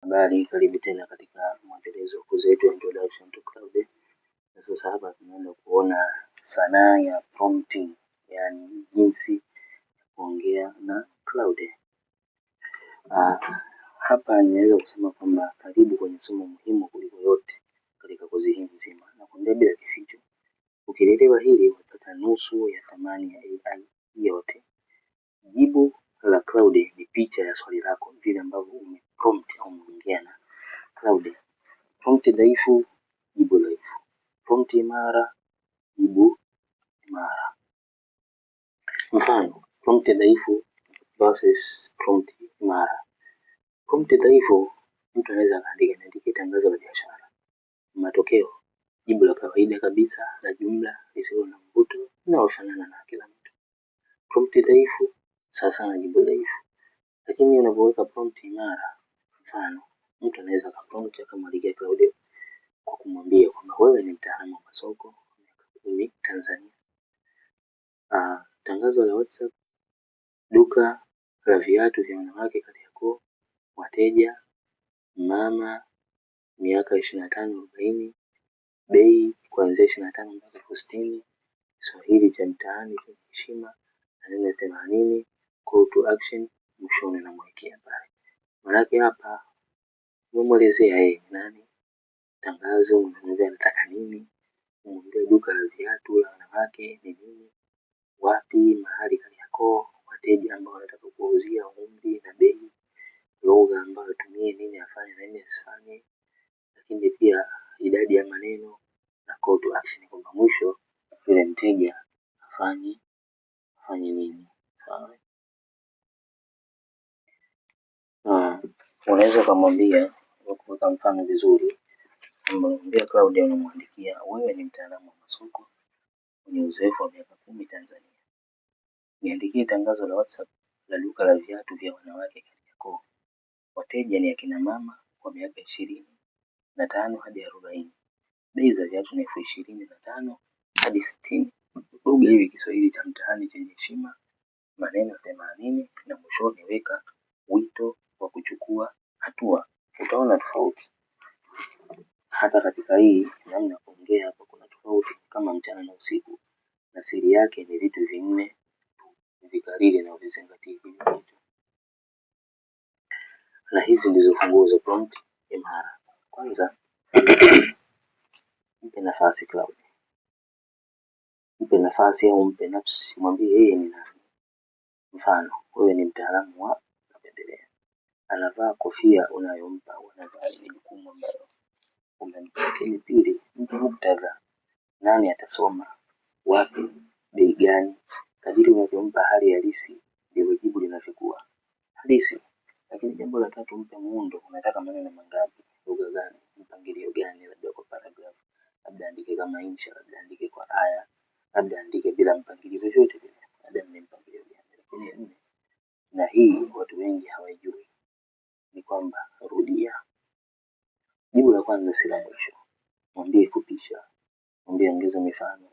Habari, karibu tena katika mwendelezo wa kozi yetu ya Introduction to Cloud. Na sasa hapa tunaenda kuona sanaa ya prompting, yani jinsi ya kuongea na cloud. Hapa ninaweza kusema kwamba karibu kwenye somo muhimu kuliko yote katika kozi hii nzima. Na kuambia bila kificho, ukielewa hili utapata nusu ya thamani ya AI yote. Jibu la cloud ni picha ya swali lako, vile ambavyo umeprompt au umeongea na cloud. Prompt dhaifu, jibu dhaifu. Prompt imara, jibu imara. Mfano, prompt dhaifu versus prompt imara. Prompt dhaifu, mtu anaweza kuandika tangazo la biashara. Matokeo, jibu la kawaida kabisa la jumla lisilo na mvuto linalofanana na kila mtu. Prompt dhaifu sasa na jibu dhaifu. Lakini unapoweka prompt imara, mfano, mtu anaweza kuprompt akamwandikia cloud kwa kumwambia kwamba wewe ni mtaalamu wa masoko miaka 10 Tanzania. Tangazo la WhatsApp, duka la viatu vya wanawake Kariakoo, wateja mama miaka 25-40, bei kuanzia 25 mpaka 60, Kiswahili cha mtaani cha heshima, maneno 80, call to action, mwishoni na mwekea pale. Maanake hapa umemwelezea yeye ni nani, tangazo unamwambia anataka nini, umwambie duka la viatu la wanawake ni nini, wapi, mahali Kariakoo, wateja ambao wanataka kuuzia, umri na bei, lugha ambayo tumie, nini afanye na nini asifanye, lakini pia idadi ya maneno na call to action kwamba mwisho yule mteja afanye nini. Sawa. Unaweza kumwambia kwa kuweka mfano vizuri, unamwambia cloud unamwandikia wewe ni mtaalamu wa masoko mwenye uzoefu wa miaka 10 Tanzania. Niandikie tangazo la WhatsApp la duka la viatu vya wanawake Kariakoo. Wateja ni akina mama wa miaka 25 hadi 40. Bei za viatu ni 25 hadi 60. Lugha hivi Kiswahili cha mtaani chenye heshima, maneno 80 na mwishoni weka wito wa kuchukua hatua. Utaona tofauti. Hata katika hii namna ya kuongea hapa kuna tofauti kama mchana na usiku. Na siri yake ni vitu vinne vikariri na uvizingatie hivi vitu. Na hizi ndizo funguo za prompt imara. Kwanza, mpe nafasi cloud. Mpe nafasi au mpe nafsi, mwambie yeye ni nani. Mfano, wewe ni mtaalamu wa napendelea. Anavaa kofia unayompa, unavaa jukumu ambalo umempa. Lakini pili, mpe muktadha. Nani atasoma? Wapi? Bei gani? Kadiri unavyompa hali halisi, ndivyo jibu linavyokuwa halisi. Lakini jambo la tatu, mpe muundo. Unataka maneno mangapi? Lugha gani? Mpangilio gani? Labda kwa paragraph, labda andike kama insha, labda andike kwa aya, labda andike bila mpangilio wowote vile. Labda ni mpangilio gani? Lakini nne, na hii watu wengi hawajui, ni kwamba rudia. Jibu la kwanza si la mwisho. Mwambie fupisha, mwambie ongeza mifano,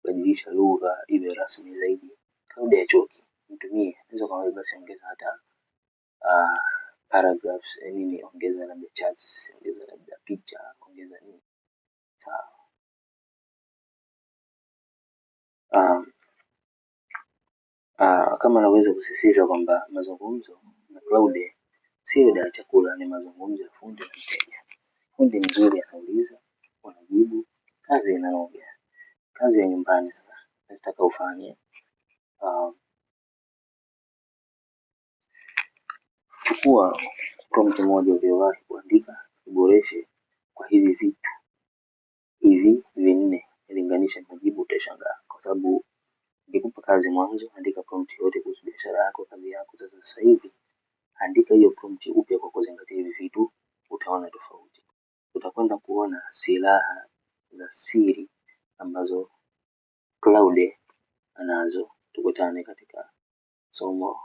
badilisha lugha iwe rasmi zaidi. Cloud hachoki, mtumie. Unaweza kumwambia basi ongeza hata paragraphs, nini, ongeza labda charts, ongeza labda picha, ongeza nini. Sawa. Kama naweza kusisitiza kwamba mazungumzo na cloud sio dawa chakula, ni mazungumzo ya fundi na mteja. Fundi mzuri anauliza, unajibu, kazi inaongea. Kazi ya nyumbani sasa nataka ufanye. Chukua prompt moja uliyowahi kuandika, uboreshe kwa hivi vitu hivi vinne, linganisha majibu, utashangaa. Kwa sababu nikupa kazi mwanzo, andika prompt yote kuhusu biashara yako, kazi yako. Sasa hivi andika hiyo prompt upya kwa kuzingatia hivi vitu, utaona tofauti. Utakwenda kuona silaha za siri ambazo cloud anazo. Tukutane katika somo